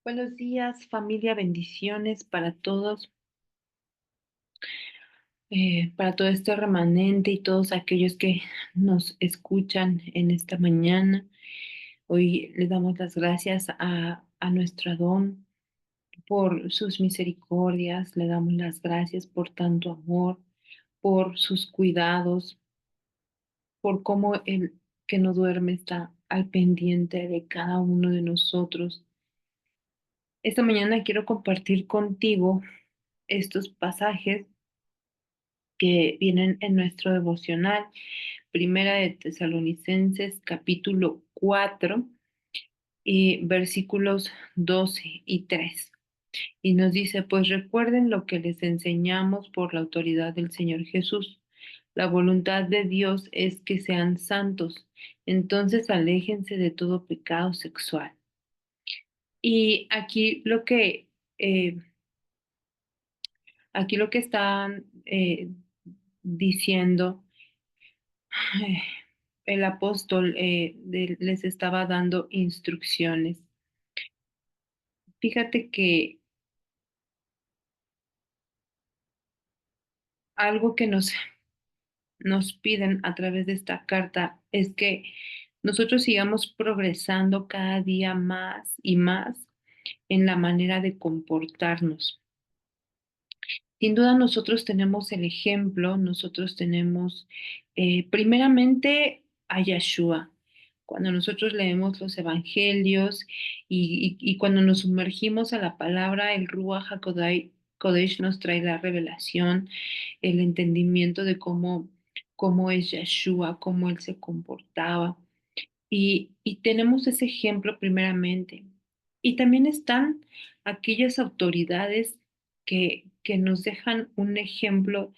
Buenos días, familia, bendiciones para todos, para todo este remanente y todos aquellos que nos escuchan en esta mañana. Hoy le damos las gracias a nuestro Adón por sus misericordias, le damos las gracias por tanto amor, por sus cuidados, por cómo el que no duerme está al pendiente de cada uno de nosotros. Esta mañana quiero compartir contigo estos pasajes que vienen en nuestro devocional, Primera de Tesalonicenses, capítulo 4 y versículos 12 y 3. Y nos dice, pues recuerden lo que les enseñamos por la autoridad del Señor Jesús. La voluntad de Dios es que sean santos, entonces aléjense de todo pecado sexual. Y eh, aquí lo que están diciendo el apóstol les estaba dando instrucciones. Fíjate que algo que nos piden a través de esta carta es que nosotros sigamos progresando cada día más y más en la manera de comportarnos. Sin duda nosotros tenemos el ejemplo, nosotros tenemos primeramente a Yeshua. Cuando nosotros leemos los evangelios y cuando nos sumergimos a la palabra, el Ruach Kodesh nos trae la revelación, el entendimiento de cómo es Yeshua, cómo él se comportaba. Y tenemos ese ejemplo primeramente. Y también están aquellas autoridades que nos dejan un ejemplo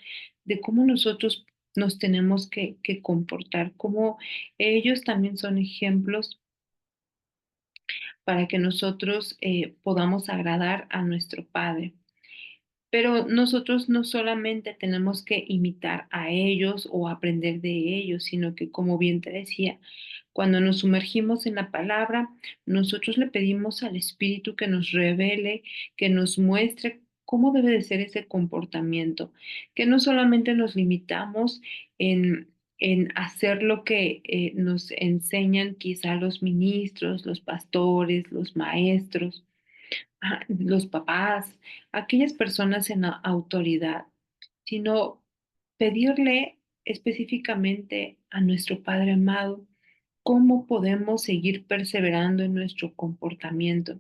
de cómo nosotros nos tenemos que comportar, cómo ellos también son ejemplos para que nosotros podamos agradar a nuestro Padre. Pero nosotros no solamente tenemos que imitar a ellos o aprender de ellos, sino que, como bien te decía, cuando nos sumergimos en la palabra, nosotros le pedimos al Espíritu que nos revele, que nos muestre cómo debe de ser ese comportamiento, que no solamente nos limitamos en hacer lo que nos enseñan quizá los ministros, los pastores, los maestros, los papás, aquellas personas en autoridad, sino pedirle específicamente a nuestro Padre amado cómo podemos seguir perseverando en nuestro comportamiento.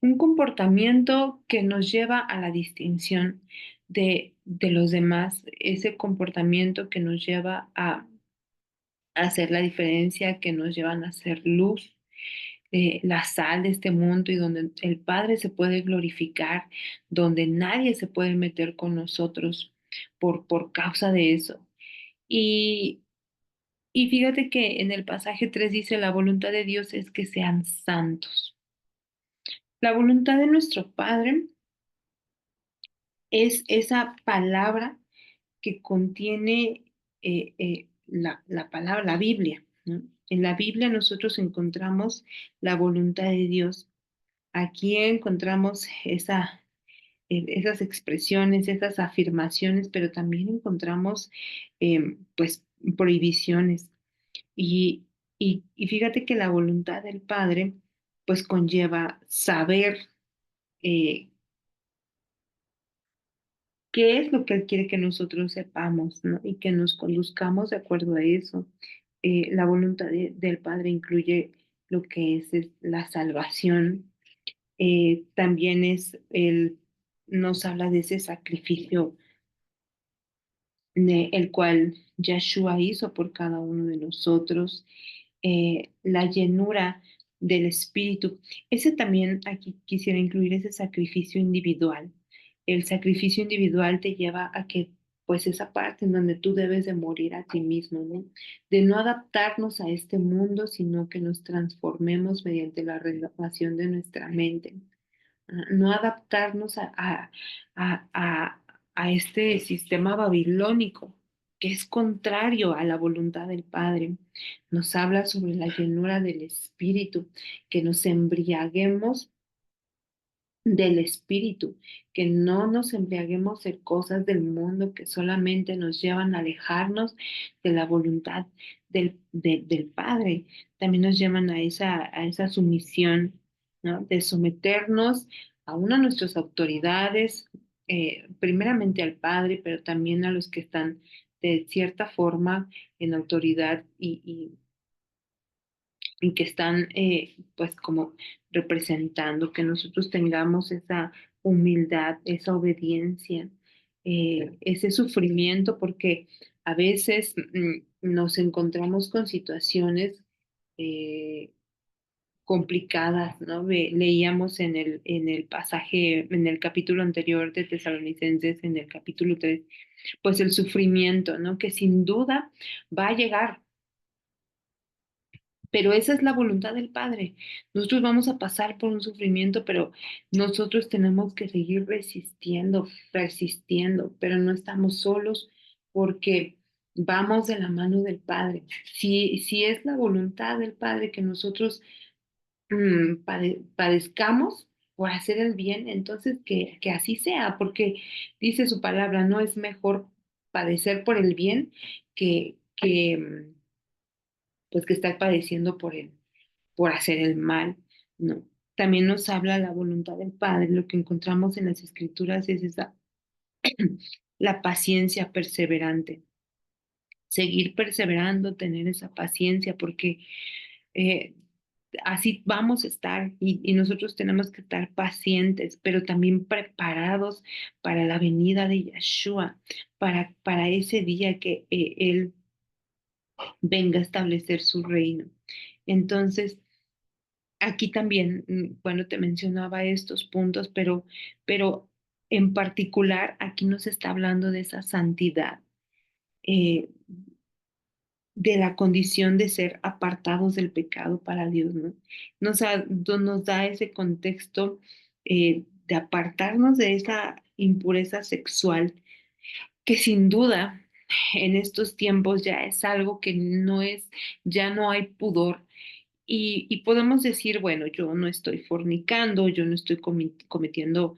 Un comportamiento que nos lleva a la distinción de los demás, ese comportamiento que nos lleva a hacer la diferencia, que nos llevan a ser luz, la sal de este mundo y donde el Padre se puede glorificar, donde nadie se puede meter con nosotros por causa de eso. Y, y fíjate que en el pasaje 3 dice, la voluntad de Dios es que sean santos. La voluntad de nuestro Padre es esa palabra que contiene la palabra, la Biblia, ¿no? En la Biblia nosotros encontramos la voluntad de Dios. Aquí encontramos esas expresiones, esas afirmaciones, pero también encontramos pues prohibiciones. Y, y fíjate que la voluntad del Padre pues conlleva saber eh, qué es lo que Él quiere que nosotros sepamos, ¿no? Y que nos conduzcamos de acuerdo a eso. La voluntad del Padre incluye lo que es la salvación. También nos habla de ese sacrificio el cual Yeshua hizo por cada uno de nosotros, la llenura del Espíritu. Ese también aquí quisiera incluir ese sacrificio individual. El sacrificio individual te lleva a que, pues esa parte en donde tú debes de morir a ti mismo, ¿no? De no adaptarnos a este mundo, sino que nos transformemos mediante la renovación de nuestra mente, no adaptarnos a, a- a este sistema babilónico que es contrario a la voluntad del Padre. Nos habla sobre la llenura del Espíritu, que nos embriaguemos del Espíritu, que no nos embriaguemos de cosas del mundo que solamente nos llevan a alejarnos de la voluntad del Padre. También nos llevan a esa sumisión, ¿no? De someternos aún a nuestras autoridades, primeramente al Padre, pero también a los que están de cierta forma en autoridad y que están pues como representando, que nosotros tengamos esa humildad, esa obediencia, ese sufrimiento, porque a veces nos encontramos con situaciones eh, complicadas, ¿no? Leíamos en el pasaje, en el capítulo anterior de Tesalonicenses, en el capítulo 3 pues el sufrimiento, ¿no? Que sin duda va a llegar, pero esa es la voluntad del Padre. Nosotros vamos a pasar por un sufrimiento, pero nosotros tenemos que seguir resistiendo, persistiendo, pero no estamos solos porque vamos de la mano del Padre. Si es la voluntad del Padre que nosotros padezcamos por hacer el bien, entonces que así sea, porque dice su palabra, no es mejor padecer por el bien pues que estar padeciendo por hacer el mal, ¿no? También nos habla la voluntad del Padre, lo que encontramos en las Escrituras es esa, la paciencia perseverante, seguir perseverando, tener esa paciencia, porque eh, así vamos a estar y nosotros tenemos que estar pacientes, pero también preparados para la venida de Yeshua, para ese día que Él venga a establecer su reino. Entonces, aquí también, bueno, te mencionaba estos puntos, pero en particular aquí nos está hablando de esa santidad, eh, de la condición de ser apartados del pecado para Dios, ¿no? Nos da ese contexto de apartarnos de esa impureza sexual, que sin duda en estos tiempos ya es algo que no es, ya no hay pudor. Y podemos decir, bueno, yo no estoy fornicando, yo no estoy cometiendo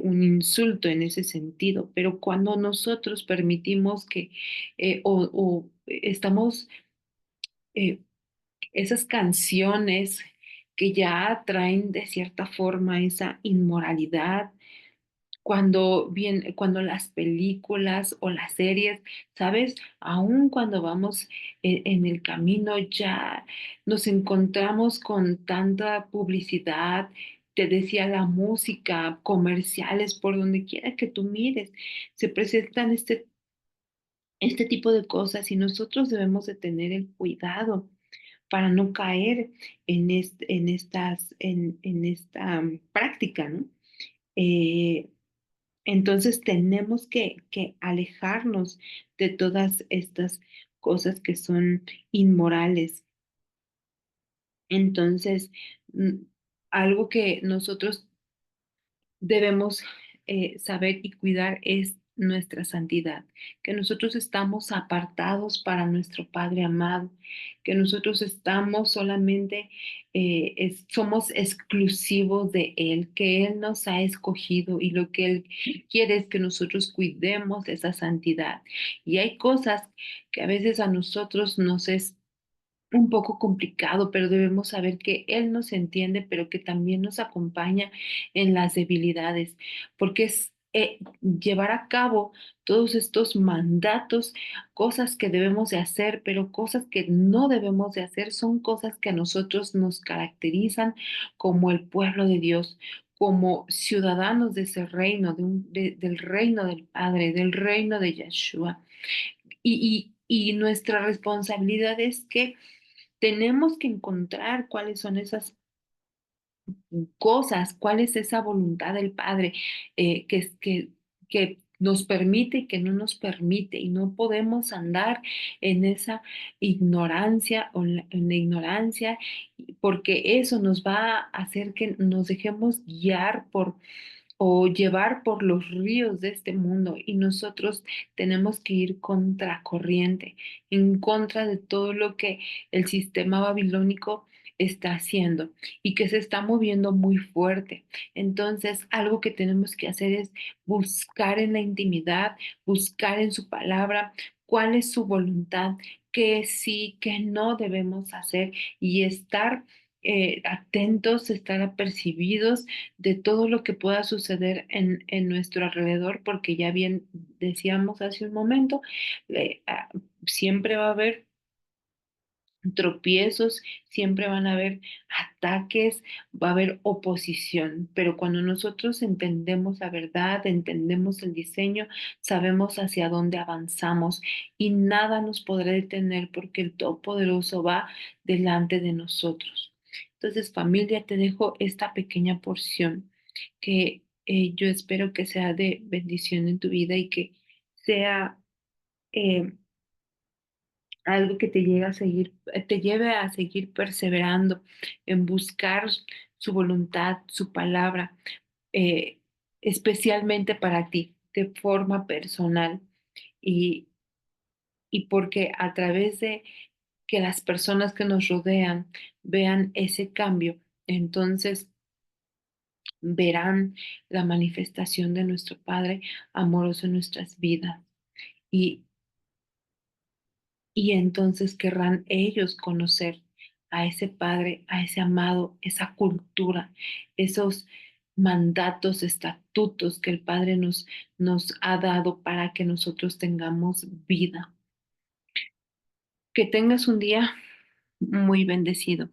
un insulto en ese sentido, pero cuando nosotros permitimos que o estamos, eh, esas canciones que ya traen de cierta forma esa inmoralidad, cuando las películas o las series, ¿sabes? Aún cuando vamos en el camino ya nos encontramos con tanta publicidad, te decía la música, comerciales, por donde quiera que tú mires, se presentan este tipo de cosas y nosotros debemos de tener el cuidado para no caer en esta práctica, ¿no? Eh, entonces tenemos que alejarnos de todas estas cosas que son inmorales. Entonces, mm, algo que nosotros debemos saber y cuidar es nuestra santidad, que nosotros estamos apartados para nuestro Padre amado, que nosotros estamos solamente, somos exclusivos de Él, que Él nos ha escogido y lo que Él quiere es que nosotros cuidemos esa santidad. Y hay cosas que a veces a nosotros nos es un poco complicado, pero debemos saber que Él nos entiende, pero que también nos acompaña en las debilidades, porque es llevar a cabo todos estos mandatos, cosas que debemos de hacer, pero cosas que no debemos de hacer, son cosas que a nosotros nos caracterizan como el pueblo de Dios, como ciudadanos de ese reino, del reino del Padre, del reino de Yeshua. Y nuestra responsabilidad es que tenemos que encontrar cuáles son esas cosas, cuál es esa voluntad del Padre que nos permite y que no nos permite. Y no podemos andar en esa ignorancia o en la ignorancia, porque eso nos va a hacer que nos dejemos guiar o llevar por los ríos de este mundo y nosotros tenemos que ir contracorriente, en contra de todo lo que el sistema babilónico está haciendo y que se está moviendo muy fuerte. Entonces, algo que tenemos que hacer es buscar en la intimidad, buscar en su palabra cuál es su voluntad, qué sí, qué no debemos hacer y estar atentos, estar apercibidos de todo lo que pueda suceder en nuestro alrededor, porque ya bien decíamos hace un momento, siempre va a haber tropiezos, siempre van a haber ataques, va a haber oposición, pero cuando nosotros entendemos la verdad, entendemos el diseño, sabemos hacia dónde avanzamos y nada nos podrá detener porque el Todopoderoso va delante de nosotros. Entonces, familia, te dejo esta pequeña porción que yo espero que sea de bendición en tu vida y que sea eh, algo que te llegue a seguir, te lleve a seguir perseverando en buscar su voluntad, su palabra, eh, especialmente para ti, de forma personal y, y porque a través de que las personas que nos rodean vean ese cambio, entonces verán la manifestación de nuestro Padre amoroso en nuestras vidas. Y Y entonces querrán ellos conocer a ese Padre, a ese amado, esa cultura, esos mandatos, estatutos que el Padre nos ha dado para que nosotros tengamos vida. Que tengas un día muy bendecido.